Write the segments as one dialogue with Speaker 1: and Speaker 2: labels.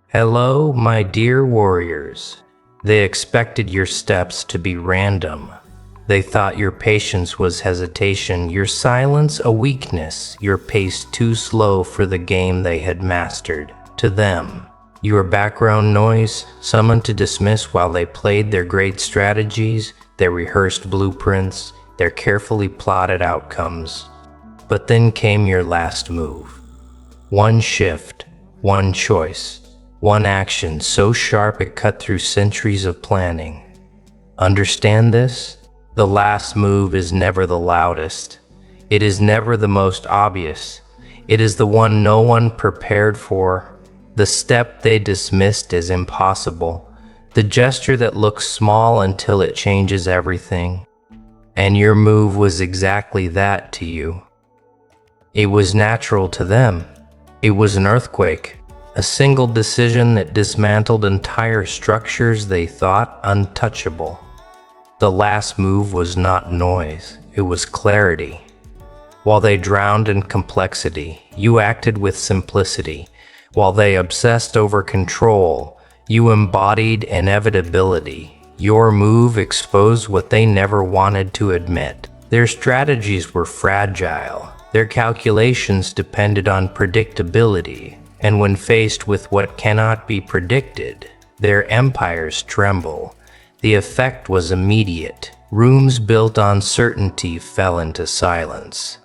Speaker 1: Hello, my dear warriors. They expected your steps to be random. They thought your patience was hesitation, your silence a weakness, your pace too slow for the game they had mastered. To them, you were background noise, someone to dismiss while they played their great strategies, their rehearsed blueprints, their carefully plotted outcomes. But then came your last move. One shift, one choice, one action so sharp it cut through centuries of planning. Understand this? The last move is never the loudest. It is never the most obvious. It is the one no one prepared for, the step they dismissed as impossible, the gesture that looks small until it changes everything. And your move was exactly that to you. It was natural to them. It was an earthquake. A single decision that dismantled entire structures they thought untouchable. The last move was not noise, it was clarity. While they drowned in complexity, you acted with simplicity. While they obsessed over control, you embodied inevitability. Your move exposed what they never wanted to admit. Their strategies were fragile. Their calculations depended on predictability. And when faced with what cannot be predicted, their empires tremble. The effect was immediate. Rooms built on certainty fell into silence.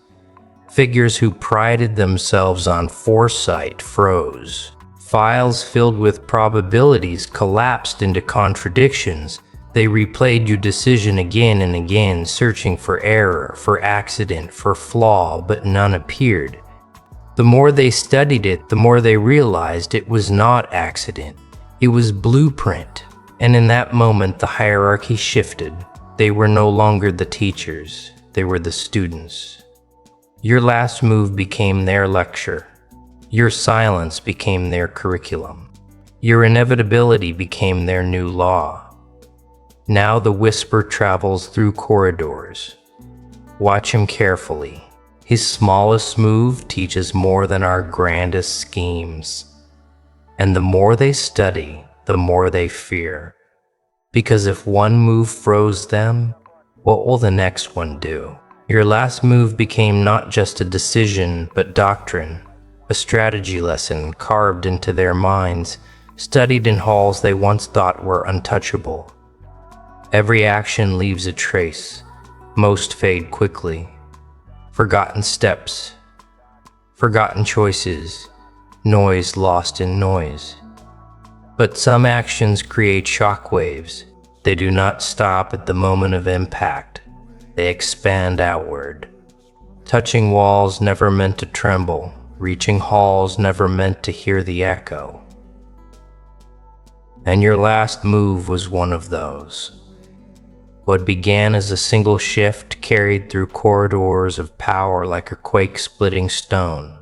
Speaker 1: Figures who prided themselves on foresight froze. Files filled with probabilities collapsed into contradictions. They replayed your decision again and again, searching for error, for accident, for flaw, but none appeared. The more they studied it, the more they realized it was not accident. It was blueprint. And in that moment, the hierarchy shifted. They were no longer the teachers. They were the students. Your last move became their lecture. Your silence became their curriculum. Your inevitability became their new law. Now the whisper travels through corridors. Watch him carefully. His smallest move teaches more than our grandest schemes. And the more they study, the more they fear. Because if one move froze them, what will the next one do? Your last move became not just a decision, but doctrine, a strategy lesson carved into their minds, studied in halls they once thought were untouchable. Every action leaves a trace. Most fade quickly. Forgotten steps, forgotten choices, noise lost in noise. But some actions create shockwaves. They do not stop at the moment of impact. They expand outward. Touching walls never meant to tremble. Reaching halls never meant to hear the echo. And your last move was one of those. What began as a single shift carried through corridors of power like a quake-splitting stone.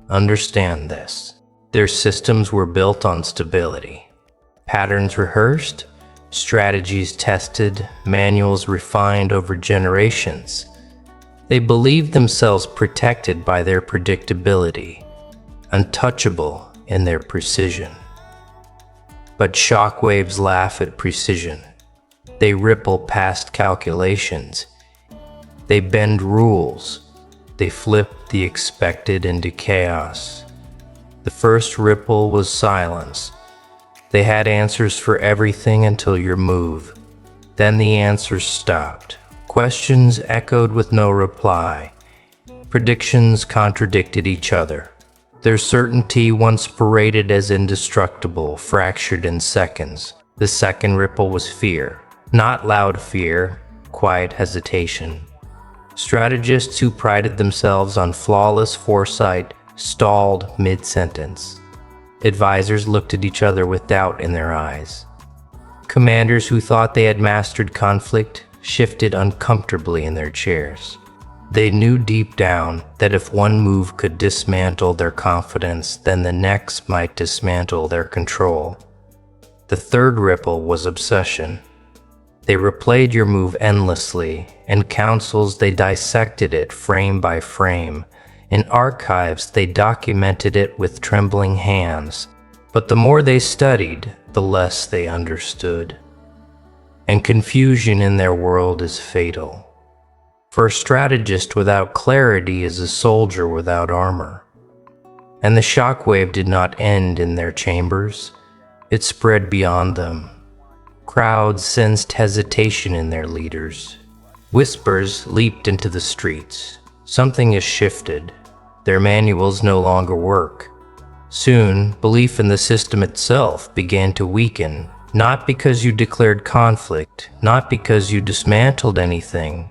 Speaker 1: Understand this. Their systems were built on stability. Patterns rehearsed, strategies tested, manuals refined over generations. They believed themselves protected by their predictability, untouchable in their precision. But shockwaves laugh at precision. They ripple past calculations. They bend rules. They flip the expected into chaos. The first ripple was silence. They had answers for everything until your move. Then the answers stopped. Questions echoed with no reply. Predictions contradicted each other. Their certainty, once paraded as indestructible, fractured in seconds. The second ripple was fear. Not loud fear, quiet hesitation. Strategists who prided themselves on flawless foresight stalled mid-sentence. Advisors looked at each other with doubt in their eyes. Commanders who thought they had mastered conflict shifted uncomfortably in their chairs. They knew deep down that if one move could dismantle their confidence, then the next might dismantle their control. The third ripple was obsession. They replayed your move endlessly. In councils, they dissected it frame by frame. In archives, they documented it with trembling hands. But the more they studied, the less they understood. And confusion in their world is fatal. For a strategist without clarity is a soldier without armor. And the shockwave did not end in their chambers. It spread beyond them. Crowds sensed hesitation in their leaders. Whispers leaped into the streets. Something has shifted. Their manuals no longer work. Soon, belief in the system itself began to weaken, not because you declared conflict, not because you dismantled anything,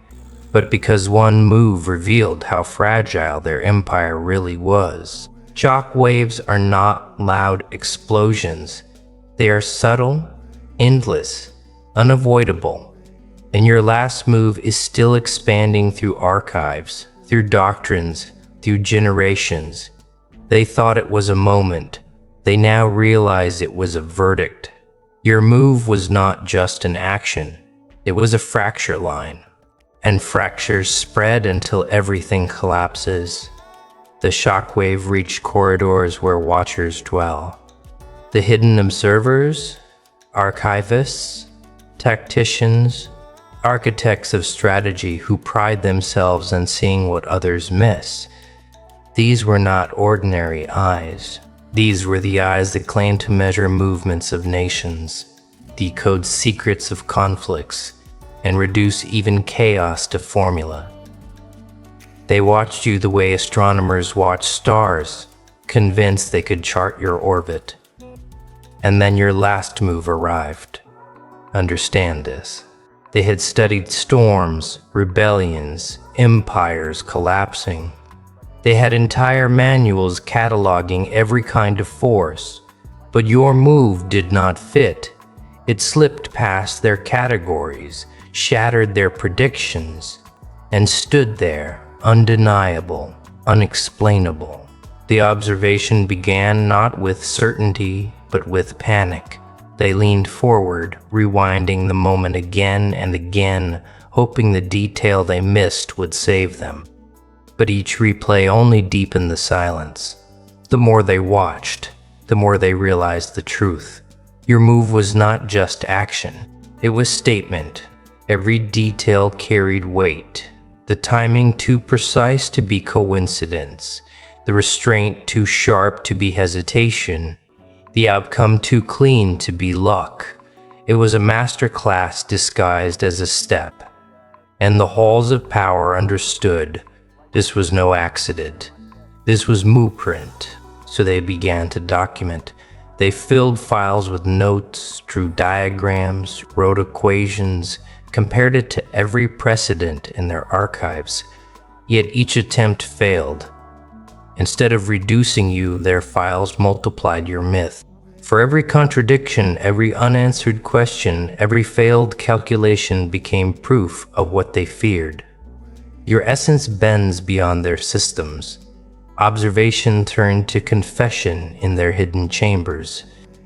Speaker 1: but because one move revealed how fragile their empire really was. Shock waves are not loud explosions. They are subtle, endless, unavoidable. And your last move is still expanding through archives, through doctrines, through generations. They thought it was a moment. They now realize it was a verdict. Your move was not just an action. It was a fracture line. And fractures spread until everything collapses. The shockwave reached corridors where watchers dwell. The hidden observers, archivists, tacticians, architects of strategy who pride themselves on seeing what others miss. These were not ordinary eyes. These were the eyes that claimed to measure movements of nations, decode secrets of conflicts, and reduce even chaos to formula. They watched you the way astronomers watch stars, convinced they could chart your orbit. And then your last move arrived. Understand this. They had studied storms, rebellions, empires collapsing. They had entire manuals cataloging every kind of force. But your move did not fit. It slipped past their categories, shattered their predictions, and stood there, undeniable, unexplainable. The observation began not with certainty, but with panic. They leaned forward, rewinding the moment again and again, hoping the detail they missed would save them. But each replay only deepened the silence. The more they watched, the more they realized the truth. Your move was not just action. It was statement. Every detail carried weight. The timing too precise to be coincidence. The restraint too sharp to be hesitation. The outcome too clean to be luck. It was a master class disguised as a step. And the halls of power understood this was no accident. This was blueprint. So they began to document. They filled files with notes, drew diagrams, wrote equations, compared it to every precedent in their archives. Yet each attempt failed. Instead of reducing you, their files multiplied your myth. For every contradiction, every unanswered question, every failed calculation became proof of what they feared. Your essence bends beyond their systems. Observation turned to confession in their hidden chambers.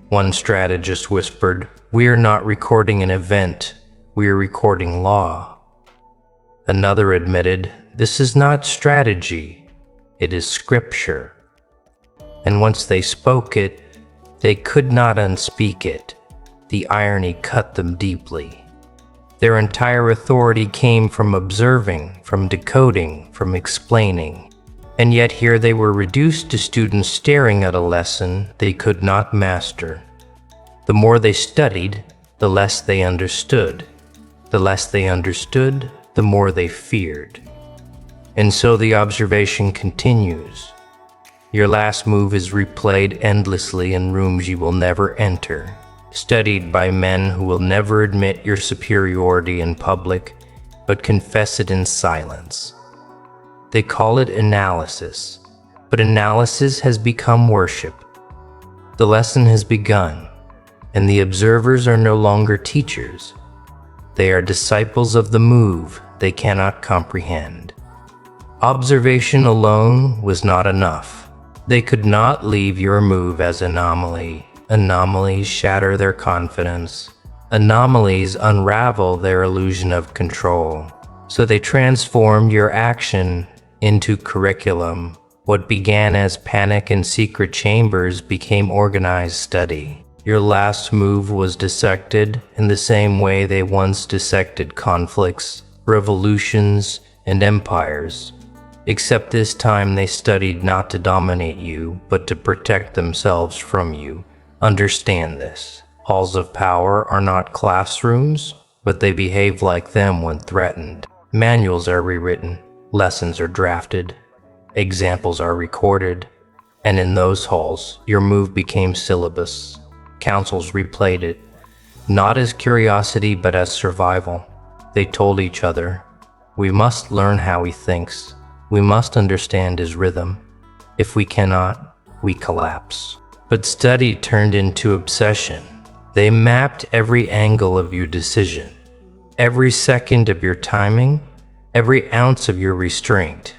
Speaker 1: One strategist whispered, "We are not recording an event, we are recording law." Another admitted, "This is not strategy, it is scripture." And once they spoke it, they could not unspeak it. The irony cut them deeply. Their entire authority came from observing, from decoding, from explaining. And yet here they were reduced to students staring at a lesson they could not master. The more they studied, the less they understood. The less they understood, the more they feared. And so the observation continues. Your last move is replayed endlessly in rooms you will never enter, studied by men who will never admit your superiority in public, but confess it in silence. They call it analysis, but analysis has become worship. The lesson has begun, and the observers are no longer teachers. They are disciples of the move they cannot comprehend. Observation alone was not enough. They could not leave your move as anomaly. Anomalies shatter their confidence. Anomalies unravel their illusion of control. So they transformed your action into curriculum, What began as panic in secret chambers became organized study. Your last move was dissected in the same way they once dissected conflicts, revolutions, and empires. Except this time they studied not to dominate you, but to protect themselves from you. Understand this. Halls of power are not classrooms, but they behave like them when threatened. Manuals are rewritten, lessons are drafted, examples are recorded, and in those halls, your move became syllabus. Councils replayed it, not as curiosity but as survival. They told each other, "We must learn how he thinks. We must understand his rhythm. If we cannot, we collapse." But study turned into obsession. They mapped every angle of your decision, every second of your timing, every ounce of your restraint.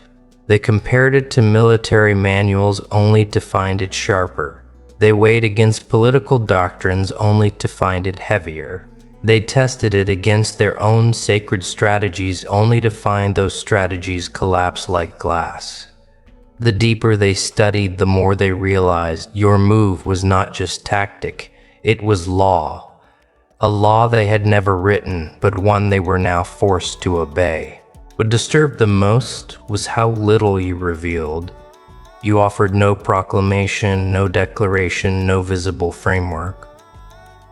Speaker 1: They compared it to military manuals only to find it sharper. They weighed against political doctrines only to find it heavier. They tested it against their own sacred strategies only to find those strategies collapse like glass. The deeper they studied, the more they realized your move was not just tactic, it was law. A law they had never written, but one they were now forced to obey. What disturbed them most was how little you revealed. You offered no proclamation, no declaration, no visible framework.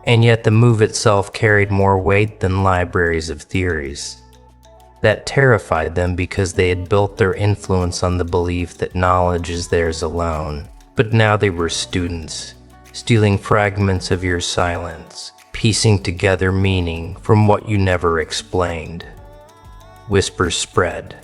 Speaker 1: And yet the move itself carried more weight than libraries of theories. That terrified them because they had built their influence on the belief that knowledge is theirs alone. But now they were students, stealing fragments of your silence, piecing together meaning from what you never explained. Whispers spread.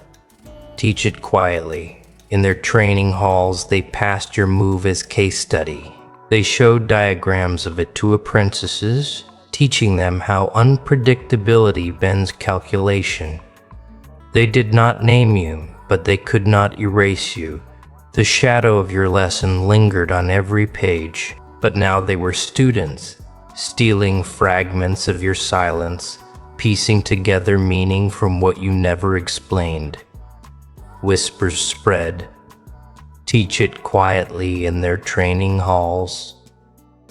Speaker 1: Teach it quietly. In their training halls, they passed your move as case study. They showed diagrams of it to apprentices, teaching them how unpredictability bends calculation. They did not name you, but they could not erase you. The shadow of your lesson lingered on every page, but now they were students, stealing fragments of your silence, piecing together meaning from what you never explained. Whispers spread. Teach it quietly in their training halls.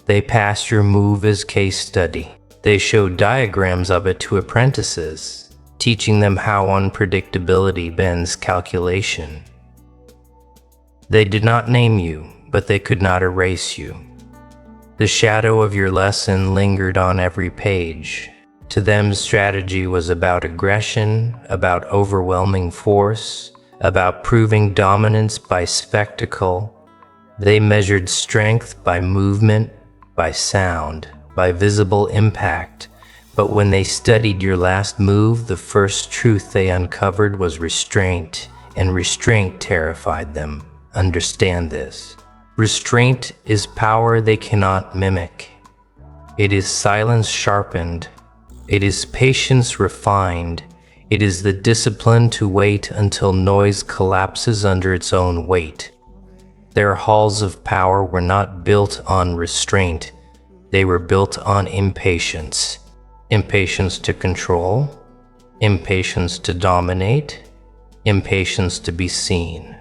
Speaker 1: They passed your move as case study. They showed diagrams of it to apprentices, teaching them how unpredictability bends calculation. They did not name you, but they could not erase you. The shadow of your lesson lingered on every page. To them, strategy was about aggression, about overwhelming force, about proving dominance by spectacle. They measured strength by movement, by sound, by visible impact. But when they studied your last move, the first truth they uncovered was restraint, and restraint terrified them. Understand this. Restraint is power they cannot mimic. It is silence sharpened. It is patience refined. It is the discipline to wait until noise collapses under its own weight. Their halls of power were not built on restraint. They were built on impatience. Impatience to control, impatience to dominate, impatience to be seen.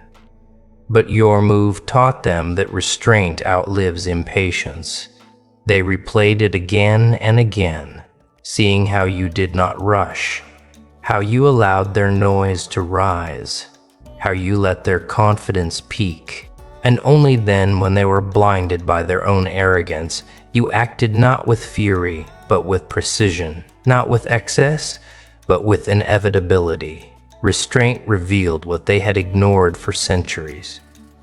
Speaker 1: But your move taught them that restraint outlives impatience. They replayed it again and again, seeing how you did not rush, how you allowed their noise to rise, how you let their confidence peak. And only then, when they were blinded by their own arrogance, you acted not with fury, but with precision, not with excess, but with inevitability. Restraint revealed what they had ignored for centuries.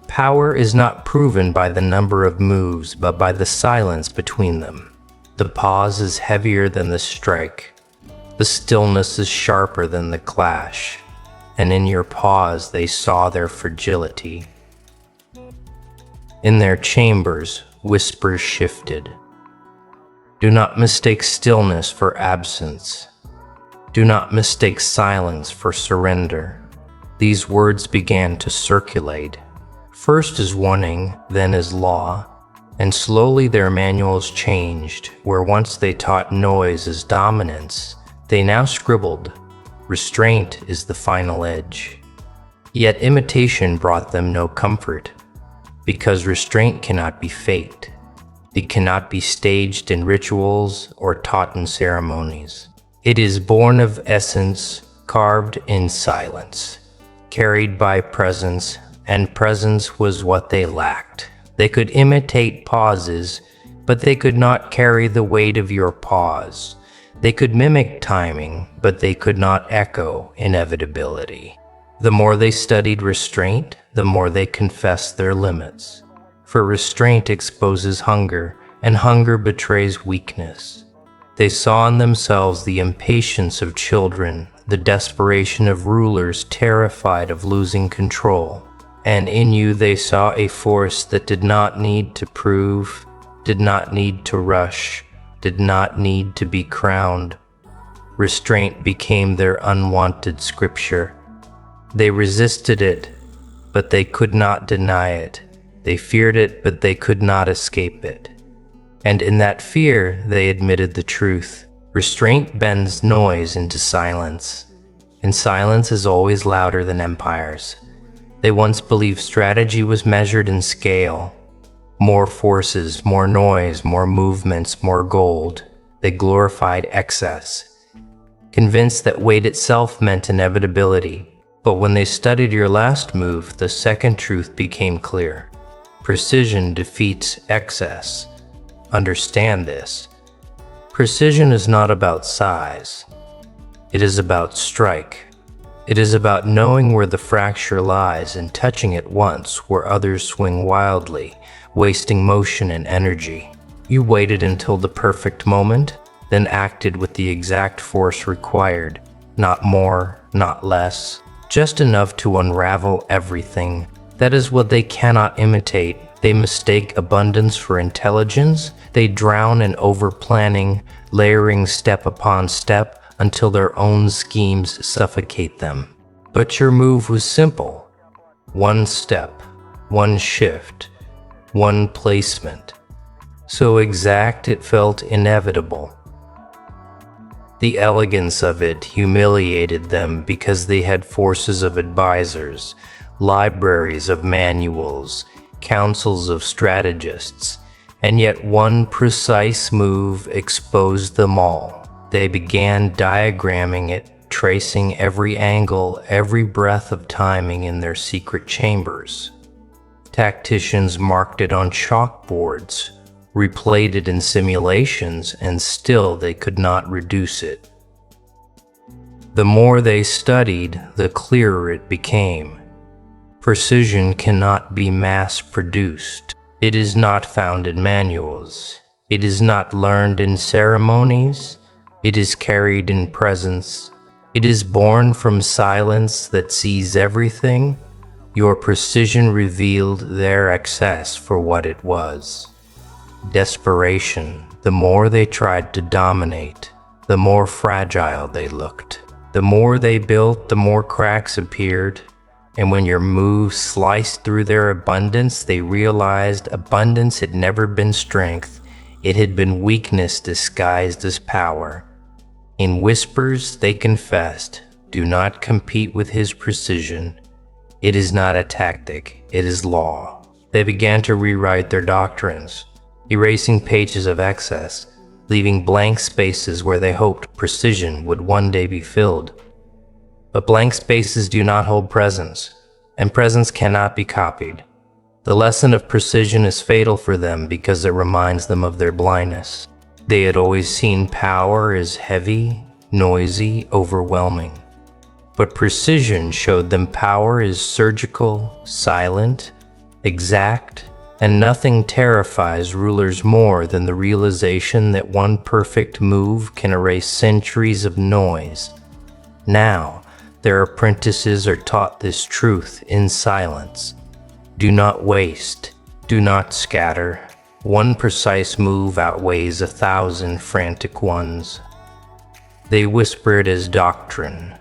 Speaker 1: Power is not proven by the number of moves, but by the silence between them. The pause is heavier than the strike. The stillness is sharper than the clash. And in your pause, they saw their fragility. In their chambers, whispers shifted. Do not mistake stillness for absence. Do not mistake silence for surrender. These words began to circulate, first as warning, then as law, and slowly their manuals changed, where once they taught noise as dominance, they now scribbled, restraint is the final edge. Yet imitation brought them no comfort, because restraint cannot be faked. It cannot be staged in rituals or taught in ceremonies. It is born of essence, carved in silence, carried by presence, and presence was what they lacked. They could imitate pauses, but they could not carry the weight of your pause. They could mimic timing, but they could not echo inevitability. The more they studied restraint, the more they confessed their limits. For restraint exposes hunger, and hunger betrays weakness. They saw in themselves the impatience of children, the desperation of rulers terrified of losing control. And in you they saw a force that did not need to prove, did not need to rush, did not need to be crowned. Restraint became their unwanted scripture. They resisted it, but they could not deny it. They feared it, but they could not escape it. And in that fear, they admitted the truth. Restraint bends noise into silence, and silence is always louder than empires. They once believed strategy was measured in scale. More forces, more noise, more movements, more gold. They glorified excess, convinced that weight itself meant inevitability. But when they studied your last move, the second truth became clear. Precision defeats excess. Understand this. Precision is not about size. It is about strike. It is about knowing where the fracture lies and touching it once where others swing wildly, wasting motion and energy. You waited until the perfect moment, then acted with the exact force required. Not more, not less. Just enough to unravel everything. That is what they cannot imitate. They mistake abundance for intelligence. They drown in over-planning, layering step upon step until their own schemes suffocate them. But your move was simple. One step, one shift, one placement. So exact it felt inevitable. The elegance of it humiliated them because they had forces of advisors, libraries of manuals, councils of strategists, and yet one precise move exposed them all. They began diagramming it, tracing every angle, every breath of timing in their secret chambers. Tacticians marked it on chalkboards, replayed it in simulations, and still they could not reduce it. The more they studied, the clearer it became. Precision cannot be mass-produced. It is not found in manuals. It is not learned in ceremonies. It is carried in presence. It is born from silence that sees everything. Your precision revealed their excess for what it was. Desperation. The more they tried to dominate, the more fragile they looked. The more they built, the more cracks appeared. And when your move sliced through their abundance, they realized abundance had never been strength. It had been weakness disguised as power. In whispers, they confessed, "Do not compete with his precision. It is not a tactic, it is law." They began to rewrite their doctrines, erasing pages of excess, leaving blank spaces where they hoped precision would one day be filled. But blank spaces do not hold presence, and presence cannot be copied. The lesson of precision is fatal for them because it reminds them of their blindness. They had always seen power as heavy, noisy, overwhelming. But precision showed them power is surgical, silent, exact, and nothing terrifies rulers more than the realization that one perfect move can erase centuries of noise. Now, their apprentices are taught this truth in silence. Do not waste, do not scatter. One precise move outweighs 1,000 frantic ones. They whisper it as doctrine.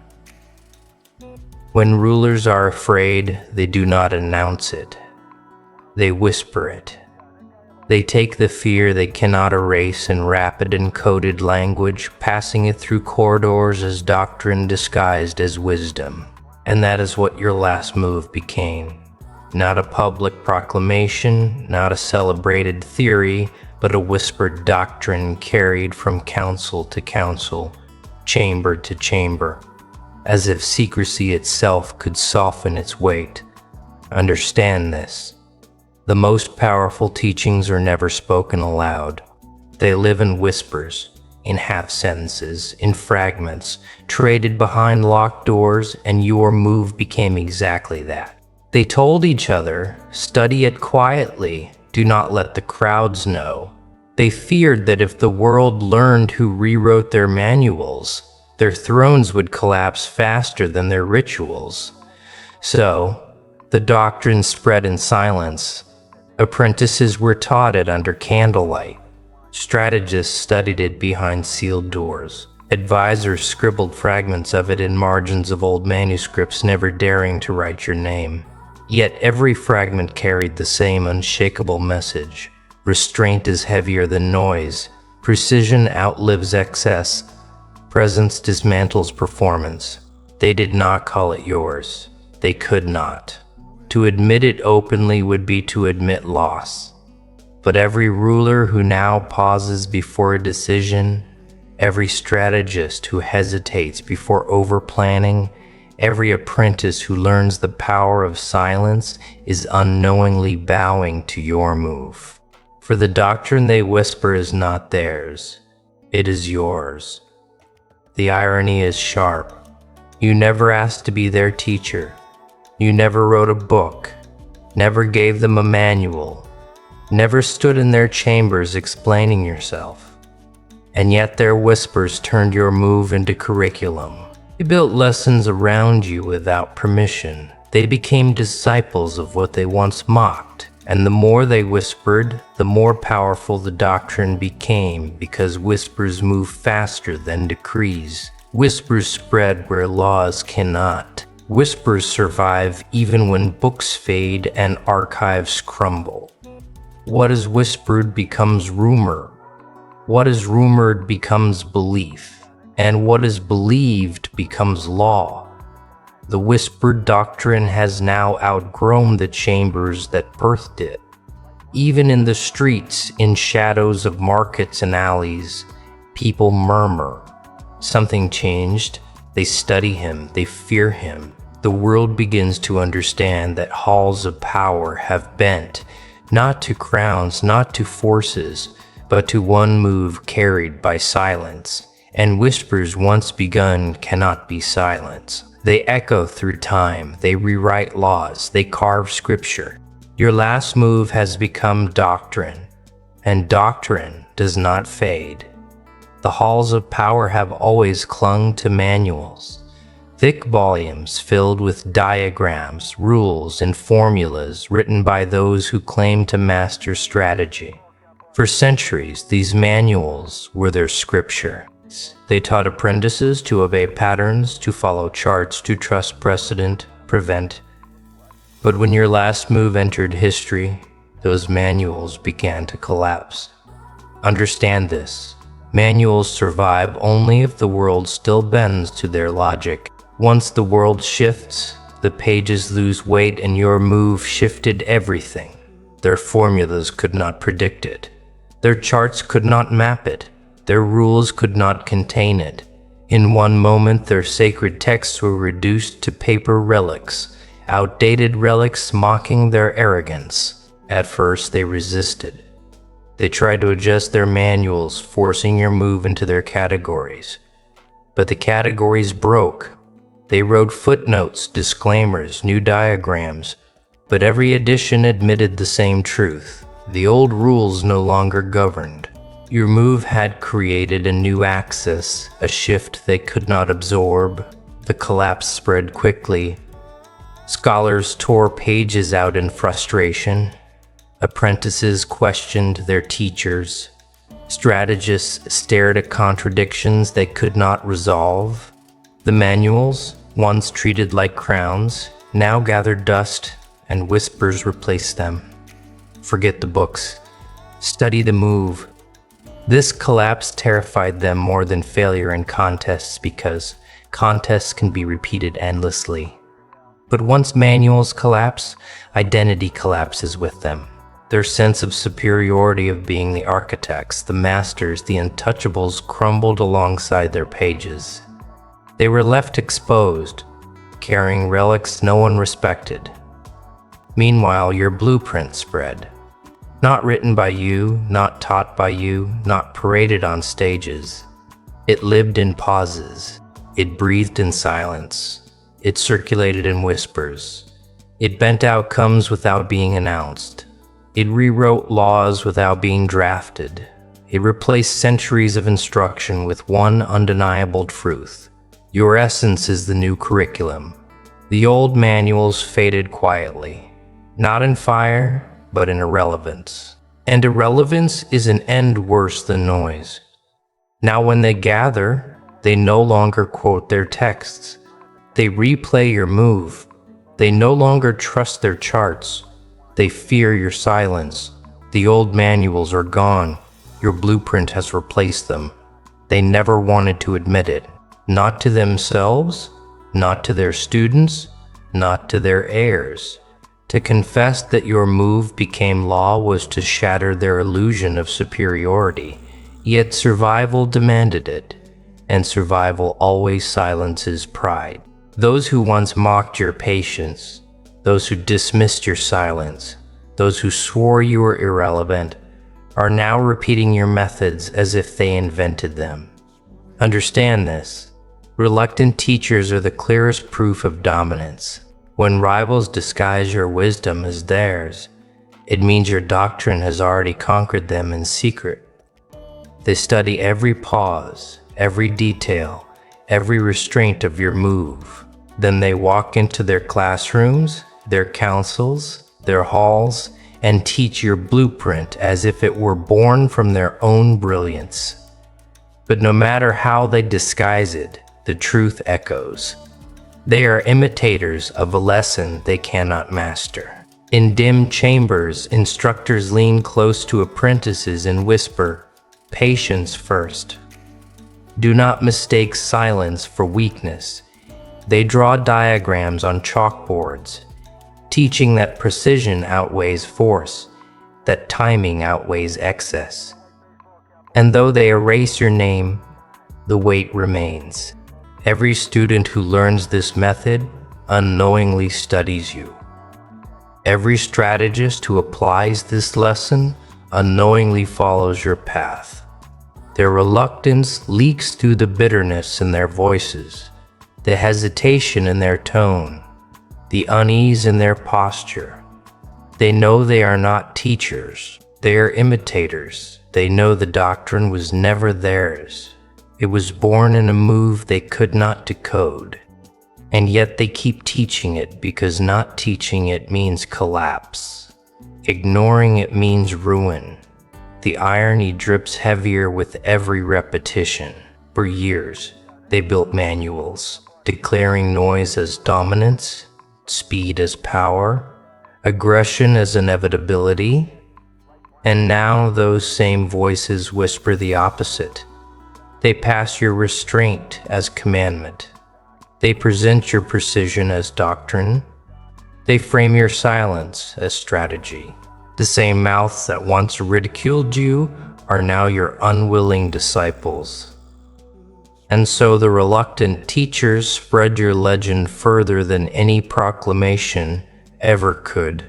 Speaker 1: When rulers are afraid, they do not announce it. They whisper it. They take the fear they cannot erase in rapid encoded language, passing it through corridors as doctrine disguised as wisdom. And that is what your last move became. Not a public proclamation, not a celebrated theory, but a whispered doctrine carried from council to council, chamber to chamber, as if secrecy itself could soften its weight. Understand this. The most powerful teachings are never spoken aloud. They live in whispers, in half-sentences, in fragments, traded behind locked doors, and your move became exactly that. They told each other, study it quietly, do not let the crowds know. They feared that if the world learned who rewrote their manuals, their thrones would collapse faster than their rituals. So, the doctrine spread in silence. Apprentices were taught it under candlelight. Strategists studied it behind sealed doors. Advisors scribbled fragments of it in margins of old manuscripts, never daring to write your name. Yet every fragment carried the same unshakable message. Restraint is heavier than noise. Precision outlives excess. Presence dismantles performance. They did not call it yours. They could not. To admit it openly would be to admit loss. But every ruler who now pauses before a decision, every strategist who hesitates before over-planning, every apprentice who learns the power of silence is unknowingly bowing to your move. For the doctrine they whisper is not theirs, it is yours. The irony is sharp. You never asked to be their teacher. You never wrote a book, never gave them a manual, never stood in their chambers explaining yourself. And yet their whispers turned your move into curriculum. They built lessons around you without permission. They became disciples of what they once mocked. And the more they whispered, the more powerful the doctrine became, because whispers move faster than decrees. Whispers spread where laws cannot. Whispers survive even when books fade and archives crumble. What is whispered becomes rumor. What is rumored becomes belief. And what is believed becomes law. The whispered doctrine has now outgrown the chambers that birthed it. Even in the streets, in shadows of markets and alleys, people murmur. Something changed. They study him. They fear him. The world begins to understand that halls of power have bent, not to crowns, not to forces, but to one move carried by silence. And whispers once begun cannot be silenced. They echo through time, they rewrite laws, they carve scripture. Your last move has become doctrine, and doctrine does not fade. The halls of power have always clung to manuals, thick volumes filled with diagrams, rules, and formulas written by those who claim to master strategy. For centuries, these manuals were their scripture. They taught apprentices to obey patterns, to follow charts, to trust precedent, prevent. But when your last move entered history, those manuals began to collapse. Understand this. Manuals survive only if the world still bends to their logic. Once the world shifts, the pages lose weight, and your move shifted everything. Their formulas could not predict it. Their charts could not map it. Their rules could not contain it. In one moment, their sacred texts were reduced to paper relics, outdated relics mocking their arrogance. At first, they resisted. They tried to adjust their manuals, forcing your move into their categories. But the categories broke. They wrote footnotes, disclaimers, new diagrams, but every edition admitted the same truth. The old rules no longer governed. Your move had created a new axis, a shift they could not absorb. The collapse spread quickly. Scholars tore pages out in frustration. Apprentices questioned their teachers. Strategists stared at contradictions they could not resolve. The manuals, once treated like crowns, now gathered dust, and whispers replaced them. Forget the books. Study the move. This collapse terrified them more than failure in contests, because contests can be repeated endlessly. But once manuals collapse, identity collapses with them. Their sense of superiority of being the architects, the masters, the untouchables crumbled alongside their pages. They were left exposed, carrying relics no one respected. Meanwhile, your blueprint spread. Not written by you, not taught by you, not paraded on stages. It lived in pauses. It breathed in silence. It circulated in whispers. It bent outcomes without being announced. It rewrote laws without being drafted. It replaced centuries of instruction with one undeniable truth. Your essence is the new curriculum. The old manuals faded quietly, not in fire, but in irrelevance. And irrelevance is an end worse than noise. Now when they gather, they no longer quote their texts. They replay your move. They no longer trust their charts. They fear your silence. The old manuals are gone. Your blueprint has replaced them. They never wanted to admit it. Not to themselves, not to their students, not to their heirs. To confess that your move became law was to shatter their illusion of superiority. Yet survival demanded it, and survival always silences pride. Those who once mocked your patience, those who dismissed your silence, those who swore you were irrelevant, are now repeating your methods as if they invented them. Understand this. Reluctant teachers are the clearest proof of dominance. When rivals disguise your wisdom as theirs, it means your doctrine has already conquered them in secret. They study every pause, every detail, every restraint of your move. Then they walk into their classrooms, their councils, their halls, and teach your blueprint as if it were born from their own brilliance. But no matter how they disguise it, the truth echoes. They are imitators of a lesson they cannot master. In dim chambers, instructors lean close to apprentices and whisper, "Patience first." Do not mistake silence for weakness. They draw diagrams on chalkboards, teaching that precision outweighs force, that timing outweighs excess. And though they erase your name, the weight remains. Every student who learns this method unknowingly studies you. Every strategist who applies this lesson unknowingly follows your path. Their reluctance leaks through the bitterness in their voices, the hesitation in their tone, the unease in their posture. They know they are not teachers, they are imitators. They know the doctrine was never theirs. It was born in a move they could not decode. And yet they keep teaching it because not teaching it means collapse. Ignoring it means ruin. The irony drips heavier with every repetition. For years, they built manuals, declaring noise as dominance, speed as power, aggression as inevitability. And now those same voices whisper the opposite. They pass your restraint as commandment. They present your precision as doctrine. They frame your silence as strategy. The same mouths that once ridiculed you are now your unwilling disciples. And so the reluctant teachers spread your legend further than any proclamation ever could.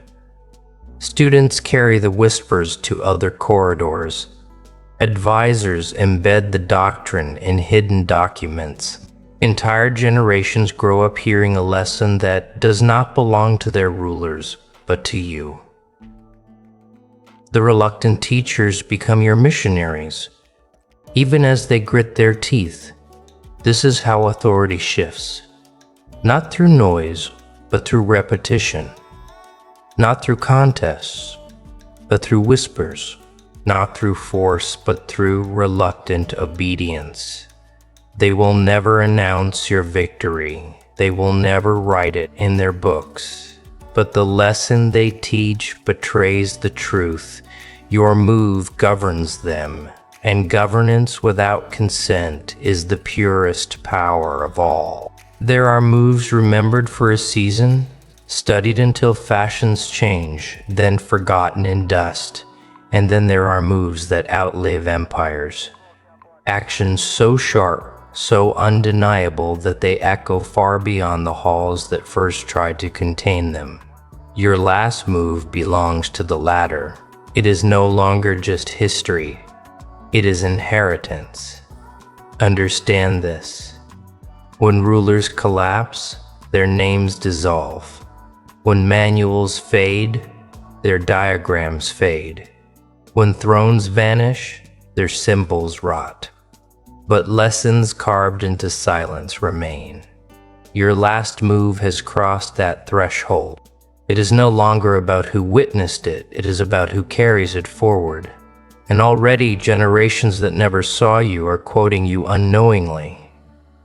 Speaker 1: Students carry the whispers to other corridors. Advisors embed the doctrine in hidden documents. Entire generations grow up hearing a lesson that does not belong to their rulers, but to you. The reluctant teachers become your missionaries, even as they grit their teeth. This is how authority shifts. Not through noise, but through repetition. Not through contests, but through whispers. Not through force, but through reluctant obedience. They will never announce your victory. They will never write it in their books. But the lesson they teach betrays the truth. Your move governs them, and governance without consent is the purest power of all. There are moves remembered for a season, studied until fashions change, then forgotten in dust. And then there are moves that outlive empires. Actions so sharp, so undeniable that they echo far beyond the halls that first tried to contain them. Your last move belongs to the latter. It is no longer just history. It is inheritance. Understand this. When rulers collapse, their names dissolve. When manuals fade, their diagrams fade. When thrones vanish, their symbols rot. But lessons carved into silence remain. Your last move has crossed that threshold. It is no longer about who witnessed it, it is about who carries it forward. And already generations that never saw you are quoting you unknowingly.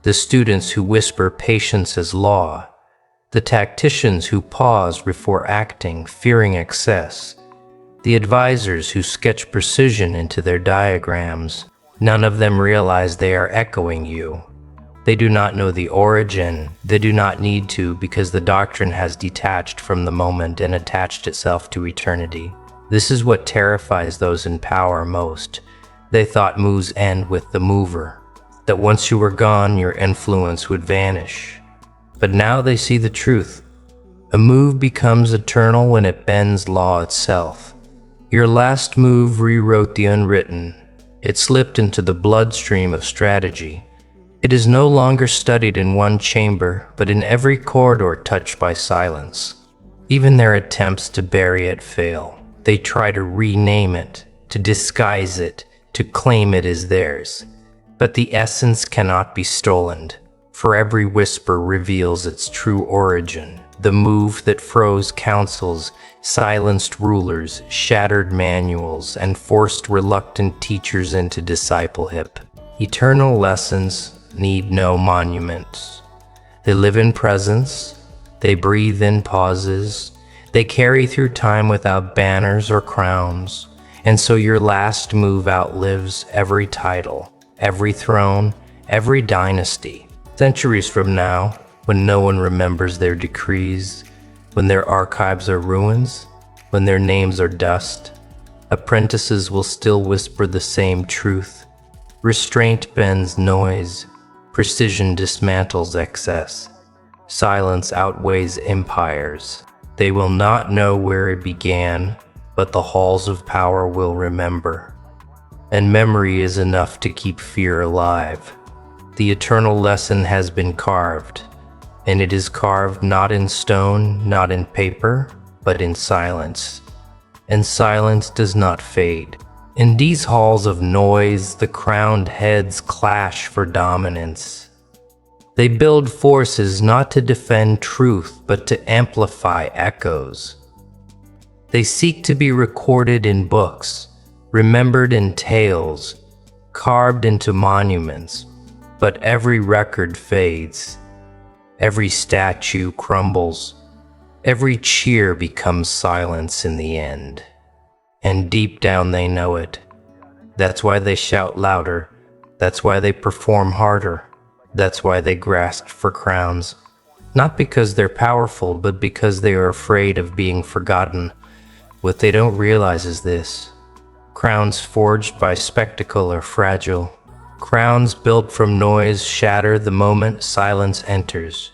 Speaker 1: The students who whisper patience as law. The tacticians who pause before acting, fearing excess. The advisors who sketch precision into their diagrams. None of them realize they are echoing you. They do not know the origin. They do not need to, because the doctrine has detached from the moment and attached itself to eternity. This is what terrifies those in power most. They thought moves end with the mover, that once you were gone, your influence would vanish. But now they see the truth. A move becomes eternal when it bends law itself. Your last move rewrote the unwritten. It slipped into the bloodstream of strategy. It is no longer studied in one chamber, but in every corridor touched by silence. Even their attempts to bury it fail. They try to rename it, to disguise it, to claim it as theirs. But the essence cannot be stolen, for every whisper reveals its true origin. The move that froze councils, silenced rulers, shattered manuals, and forced reluctant teachers into discipleship. Eternal lessons need no monuments. They live in presence, they breathe in pauses, they carry through time without banners or crowns. And so your last move outlives every title, every throne, every dynasty. Centuries from now, when no one remembers their decrees, when their archives are ruins, when their names are dust, apprentices will still whisper the same truth. Restraint bends noise, precision dismantles excess, silence outweighs empires. They will not know where it began, but the halls of power will remember. And memory is enough to keep fear alive. The eternal lesson has been carved. And it is carved not in stone, not in paper, but in silence. And silence does not fade. In these halls of noise, the crowned heads clash for dominance. They build forces not to defend truth, but to amplify echoes. They seek to be recorded in books, remembered in tales, carved into monuments. But every record fades. Every statue crumbles. Every cheer becomes silence in the end. And deep down they know it. That's why they shout louder. That's why they perform harder. That's why they grasp for crowns. Not because they're powerful, but because they are afraid of being forgotten. What they don't realize is this. Crowns forged by spectacle are fragile. Crowns built from noise shatter the moment silence enters.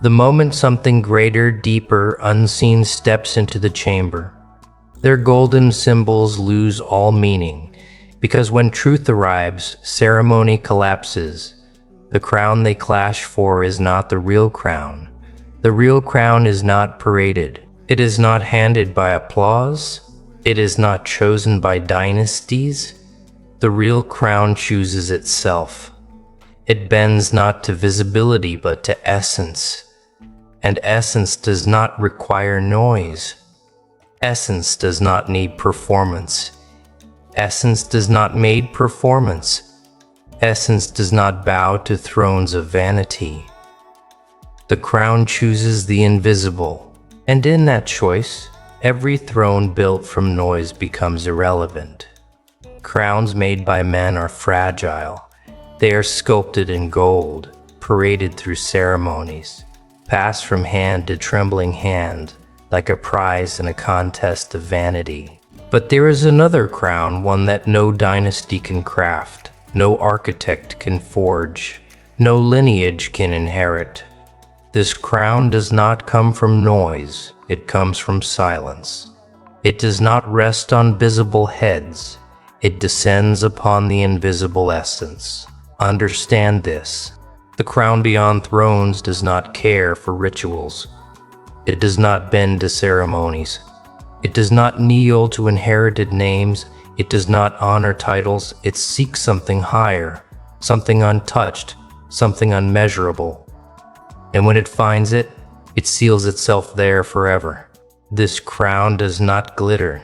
Speaker 1: The moment something greater, deeper, unseen steps into the chamber. Their golden symbols lose all meaning, because when truth arrives, ceremony collapses. The crown they clash for is not the real crown. The real crown is not paraded. It is not handed by applause. It is not chosen by dynasties. The real crown chooses itself. It bends not to visibility but to essence. And essence does not require noise. Essence does not need performance. Essence does not made performance. Essence does not bow to thrones of vanity. The crown chooses the invisible, and in that choice, every throne built from noise becomes irrelevant. Crowns made by men are fragile. They are sculpted in gold, paraded through ceremonies, passed from hand to trembling hand, like a prize in a contest of vanity. But there is another crown, one that no dynasty can craft, no architect can forge, no lineage can inherit. This crown does not come from noise, it comes from silence. It does not rest on visible heads, it descends upon the invisible essence. Understand this. The crown beyond thrones does not care for rituals. It does not bend to ceremonies. It does not kneel to inherited names. It does not honor titles. It seeks something higher, something untouched, something unmeasurable. And when it finds it, it seals itself there forever. This crown does not glitter.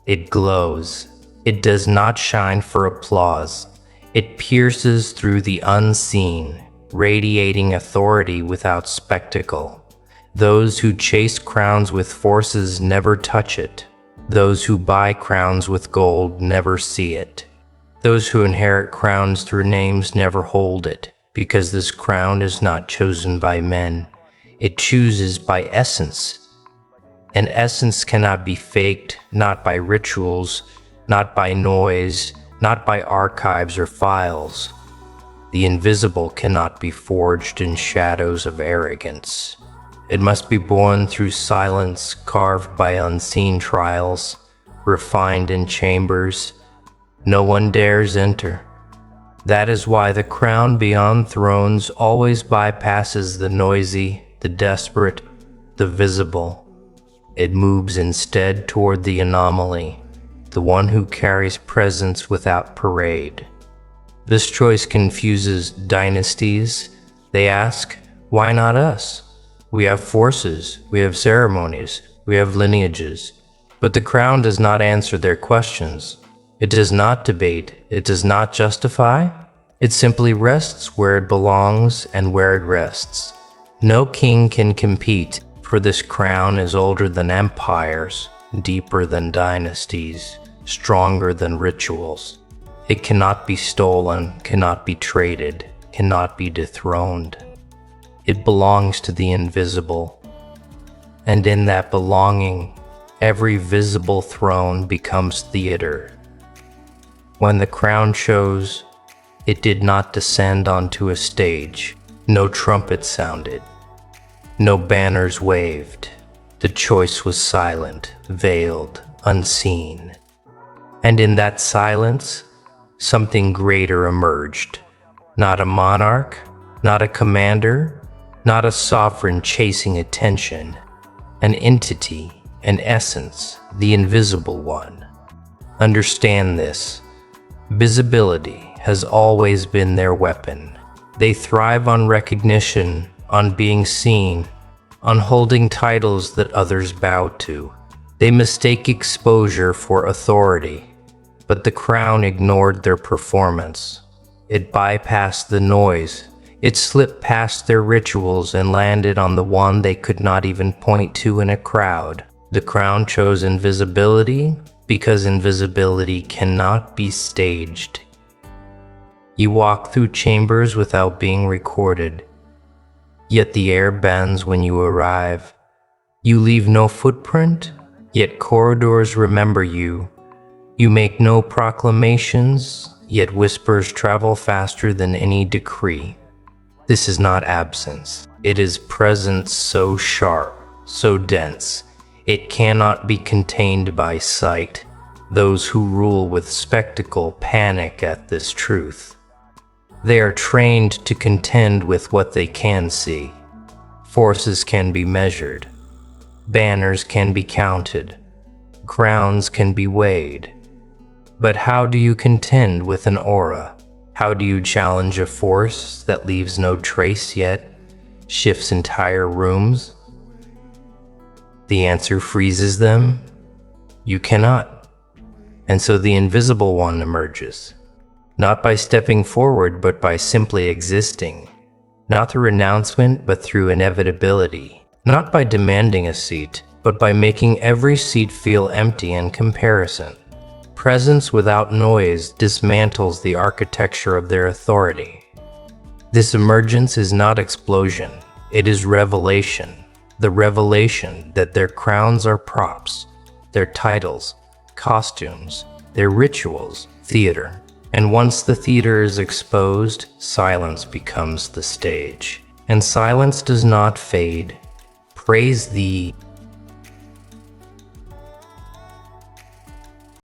Speaker 1: It glows. It does not shine for applause. It pierces through the unseen, radiating authority without spectacle. Those who chase crowns with forces never touch it. Those who buy crowns with gold never see it. Those who inherit crowns through names never hold it, because this crown is not chosen by men. It chooses by essence. And essence cannot be faked, not by rituals, not by noise, not by archives or files. The invisible cannot be forged in shadows of arrogance. It must be born through silence, carved by unseen trials, refined in chambers no one dares enter. That is why the crown beyond thrones always bypasses the noisy, the desperate, the visible. It moves instead toward the anomaly, the one who carries presence without parade. This choice confuses dynasties. They ask, why not us? We have forces, we have ceremonies, we have lineages. But the crown does not answer their questions. It does not debate, it does not justify. It simply rests where it belongs and where it rests. No king can compete, for this crown is older than empires, deeper than dynasties, stronger than rituals. It cannot be stolen, cannot be traded, cannot be dethroned. It belongs to the invisible. And in that belonging, every visible throne becomes theater. When the crown chose, it did not descend onto a stage. No trumpet sounded. No banners waved. The choice was silent, veiled, unseen. And in that silence, something greater emerged. Not a monarch, not a commander, not a sovereign chasing attention. An entity, an essence, the invisible one. Understand this. Visibility has always been their weapon. They thrive on recognition, on being seen, on holding titles that others bow to. They mistake exposure for authority, but the crown ignored their performance. It bypassed the noise. It slipped past their rituals and landed on the one they could not even point to in a crowd. The crown chose invisibility because invisibility cannot be staged. You walk through chambers without being recorded, yet the air bends when you arrive. You leave no footprint, yet corridors remember you. You make no proclamations, yet whispers travel faster than any decree. This is not absence. It is presence so sharp, so dense, it cannot be contained by sight. Those who rule with spectacle panic at this truth. They are trained to contend with what they can see. Forces can be measured. Banners can be counted. Crowns can be weighed. But how do you contend with an aura? How do you challenge a force that leaves no trace yet shifts entire rooms? The answer freezes them. You cannot. And so the invisible one emerges, not by stepping forward, but by simply existing, not through announcement, but through inevitability, not by demanding a seat, but by making every seat feel empty in comparison. Presence without noise dismantles the architecture of their authority. This emergence is not explosion, it is revelation. The revelation that their crowns are props, their titles, costumes, their rituals, theater. And once the theater is exposed, silence becomes the stage. And silence does not fade. Praise the